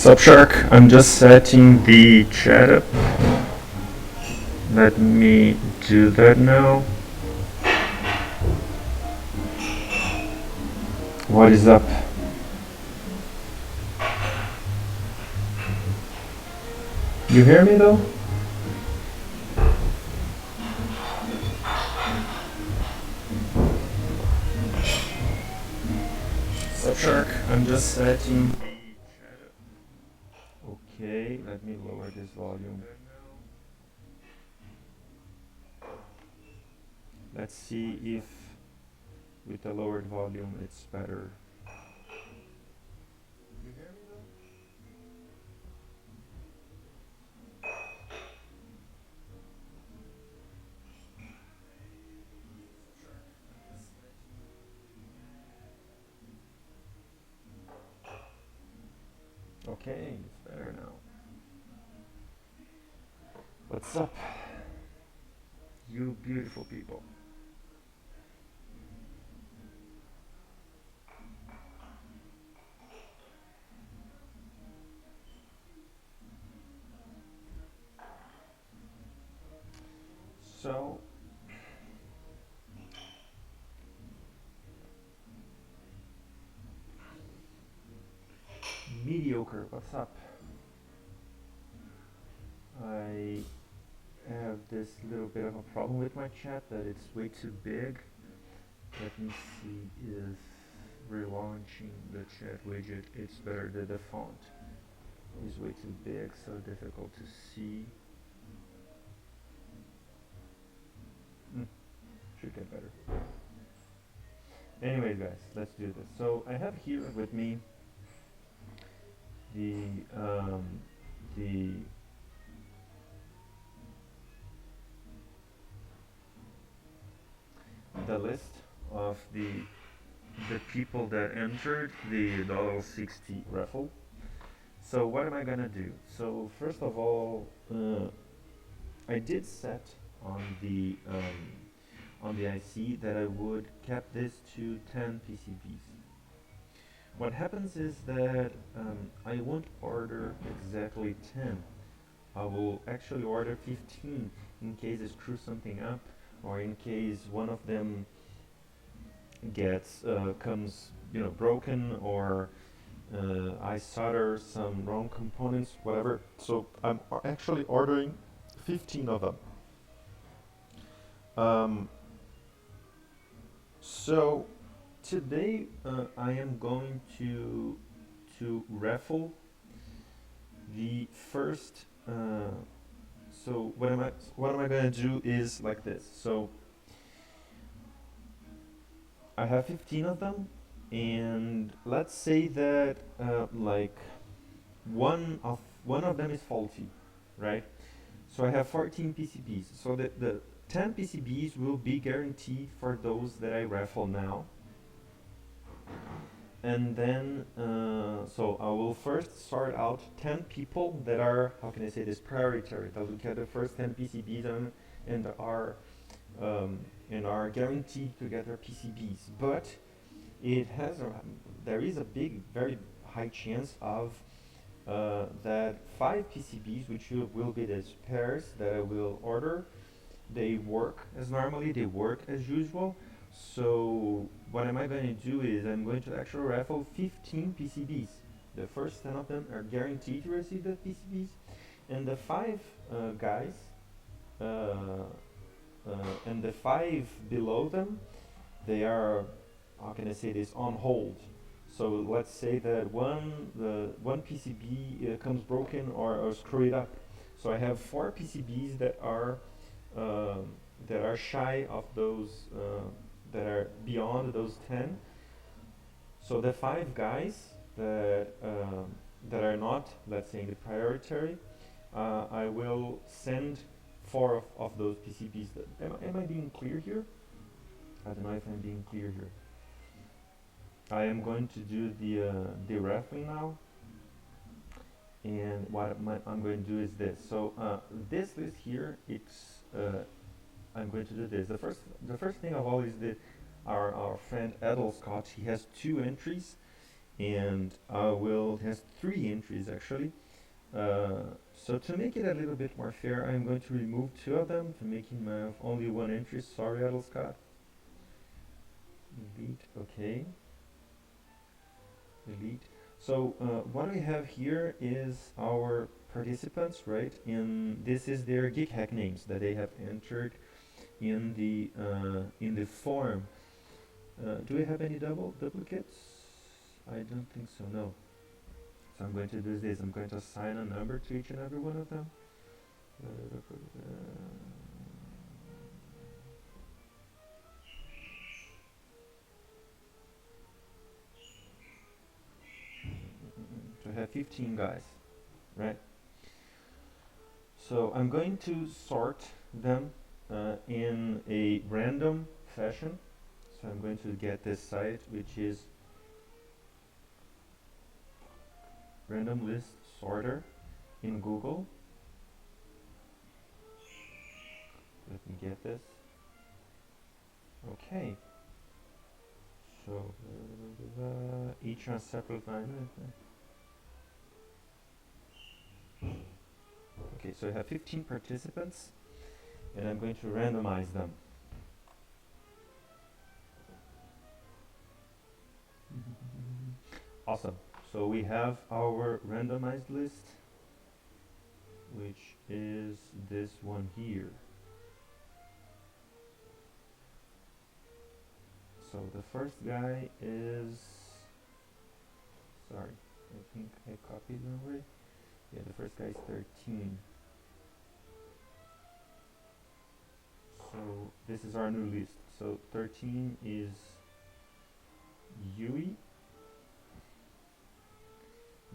Sup Shark, I'm just setting the chat up. Let me do that now. What is up? You hear me though? Sup Shark, I'm just setting the chat up. Okay, let me lower this volume. Let's see if with a lowered volume it's better. You hear me though? Okay, it's better now. What's up, you beautiful people? So, mediocre, what's up? I have this little bit of a problem with my chat that it's way too big. Let me see if relaunching the chat widget, it's better that the font is way too big, so difficult to see. Should get better. Anyways guys, let's do this. So I have here with me the list of the people that entered the Doddle60 raffle. So what am I gonna do? So first of all, I did set on the IC that I would cap this to 10 PCBs. What happens is that I won't order exactly 10. I will actually order 15 in case I screw something up, or in case one of them comes broken, or I solder some wrong components, whatever. So I'm actually ordering 15 of them. So today I am going to raffle the first. So what am I going to do is like this. So I have 15 of them, and let's say that like one of them is faulty, right? So I have 14 PCBs. So the 10 PCBs will be guaranteed for those that I raffle now. And then, so I will first start out 10 people that are, how can I say this, priority. I'll look at the first 10 PCBs and are and are guaranteed to get their PCBs. But it has there is a big, very high chance of that 5 PCBs, which will be the pairs that I will order, they work as normally, they work as usual. So what am I going to do is I'm going to actually raffle 15 PCBs. The first 10 of them are guaranteed to receive the PCBs, and the 5 guys and the 5 below them, they are, how can I say this, on hold. So let's say that one PCB comes broken or screwed up. So I have 4 PCBs that are shy of those that are beyond those 10. So the 5 guys that are not, let's say, in the priority, I will send 4 of those PCBs. Am I being clear here? I don't know if I'm being clear here. I am going to do the raffling now, and what I'm going to do is this. So this list here, it's I'm going to do this. The first thing of all is that our friend Doddle60, he has 2 entries, and he has 3 entries actually. So to make it a little bit more fair, I'm going to remove 2 of them to make him have only 1 entry. Sorry, Doddle60. Delete. Okay. Delete. So what we have here is our participants, right? And this is their gig hack names that they have entered in the form. Do we have any duplicates? I don't think so. No. So I'm going to do this. I'm going to assign a number to each and every one of them. So I have 15 guys, right? So I'm going to sort them in a random fashion. So I'm going to get this site, which is random list sorter in Google. Let me get this. Okay. So each on separate line. Okay, so I have 15 participants, and I'm going to randomize them. Awesome. So we have our randomized list, which is this one here. So the first guy is, sorry, I think I copied it already. Yeah, the first guy is 13. So this is our new list. So 13 is Yui.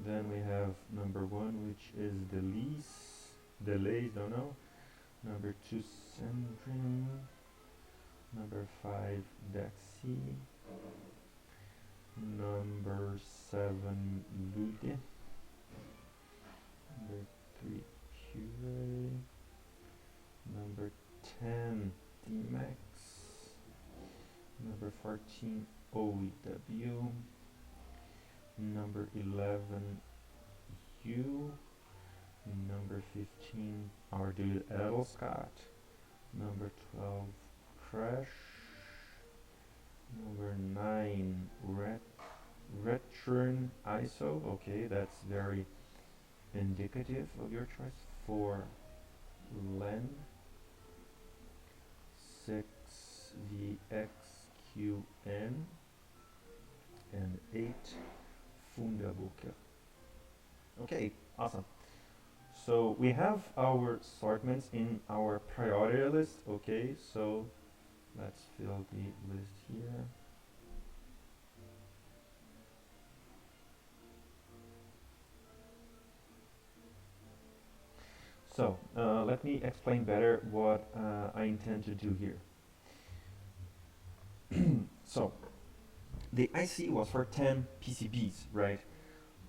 Then we have number 1, which is Delays, don't know. Number 2, Sandrin. Number 5, Daxi. Number 7, Lude. Number 3, Puree. Number 10, D-Max. Number 14, OEW. Number 11, U. Number 15, our dude Doddle60. Number 12, Crash. Number 9, Return ISO. Okay, that's very indicative of your choice. 4, Len. 6, VXQN. And 8, Fundaboka. Okay, awesome. So we have our assortments in our priority list. Okay, so let's fill the list here. So let me explain better what I intend to do here. So the IC was for 10 PCBs, right?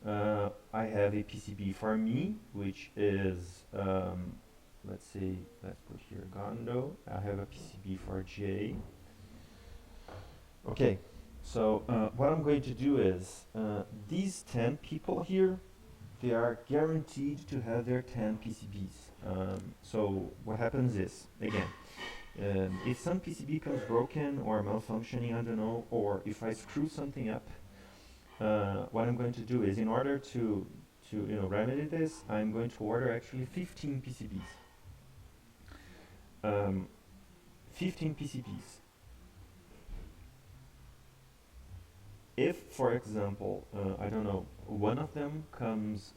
I have a PCB for me, which is, let's see, let's put here Gondo. I have a PCB for J. Okay, so what I'm going to do is, these 10 people here, they are guaranteed to have their 10 PCBs. So what happens is, again, if some PCB comes broken or malfunctioning, I don't know, or if I screw something up, what I'm going to do is, in order to remedy this, I'm going to order actually 15 PCBs. 15 PCBs. If, for example, I don't know, one of them comes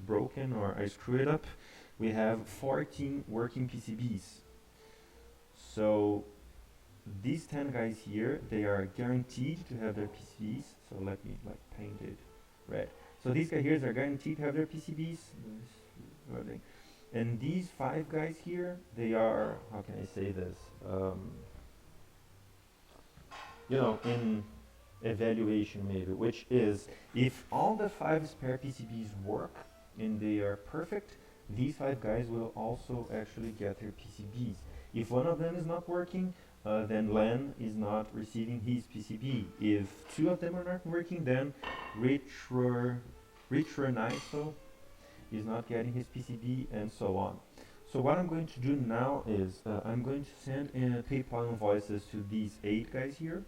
broken, or I screw it up, we have 14 working PCBs. So these 10 guys here, they are guaranteed to have their PCBs. So let me paint it red. So these guys here are guaranteed to have their PCBs. And these 5 guys here, they are, how can I say this? In evaluation maybe, which is, if all the 5 spare PCBs work and they are perfect, these 5 guys will also actually get their PCBs. If one of them is not working, then Len is not receiving his PCB. If 2 of them are not working, then Richard Niso is not getting his PCB, and so on. So what I'm going to do now is, I'm going to send PayPal invoices to these 8 guys here,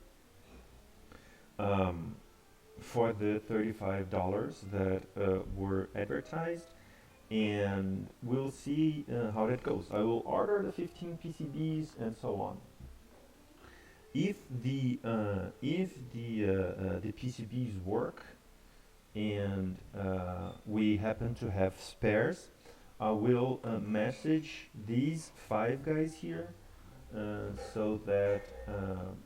for the $35 that were advertised, and we'll see how that goes. I will order the 15 PCBs and so on. If the PCBs work and we happen to have spares, I will message these 5 guys here, so that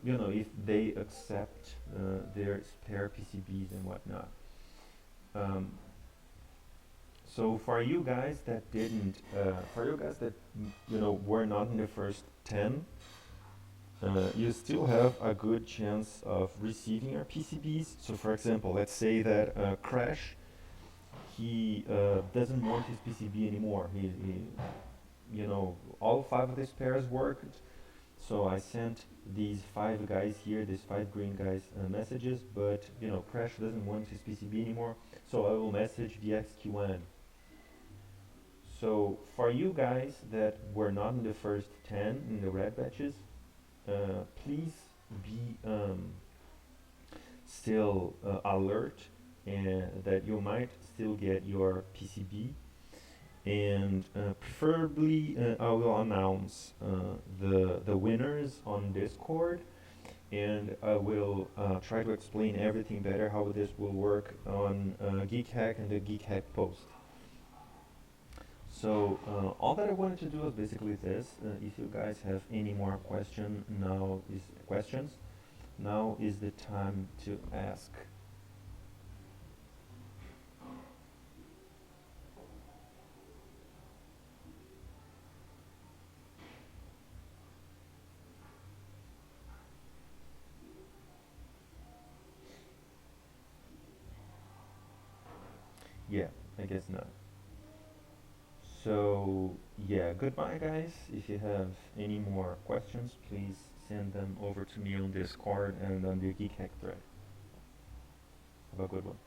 if they accept their spare PCBs and whatnot. So for you guys that didn't, were not in the first 10, you still have a good chance of receiving your PCBs. So for example, let's say that Crash, he doesn't want his PCB anymore. He all 5 of his pairs worked. So I sent these 5 guys here, these 5 green guys, messages, but Crash doesn't want his PCB anymore, so I will message the XQN. So for you guys that were not in the first 10 in the red batches, please be still alert, and that you might still get your PCB. And preferably I will announce the winners on Discord, and I will try to explain everything better, how this will work on Geek Hack and the Geek Hack post. So all that I wanted to do is basically this. If you guys have any more questions, now is the time to ask. Yeah, I guess not. So yeah, goodbye guys. If you have any more questions, please send them over to me on Discord and on the Geek Hack thread. Have a good one.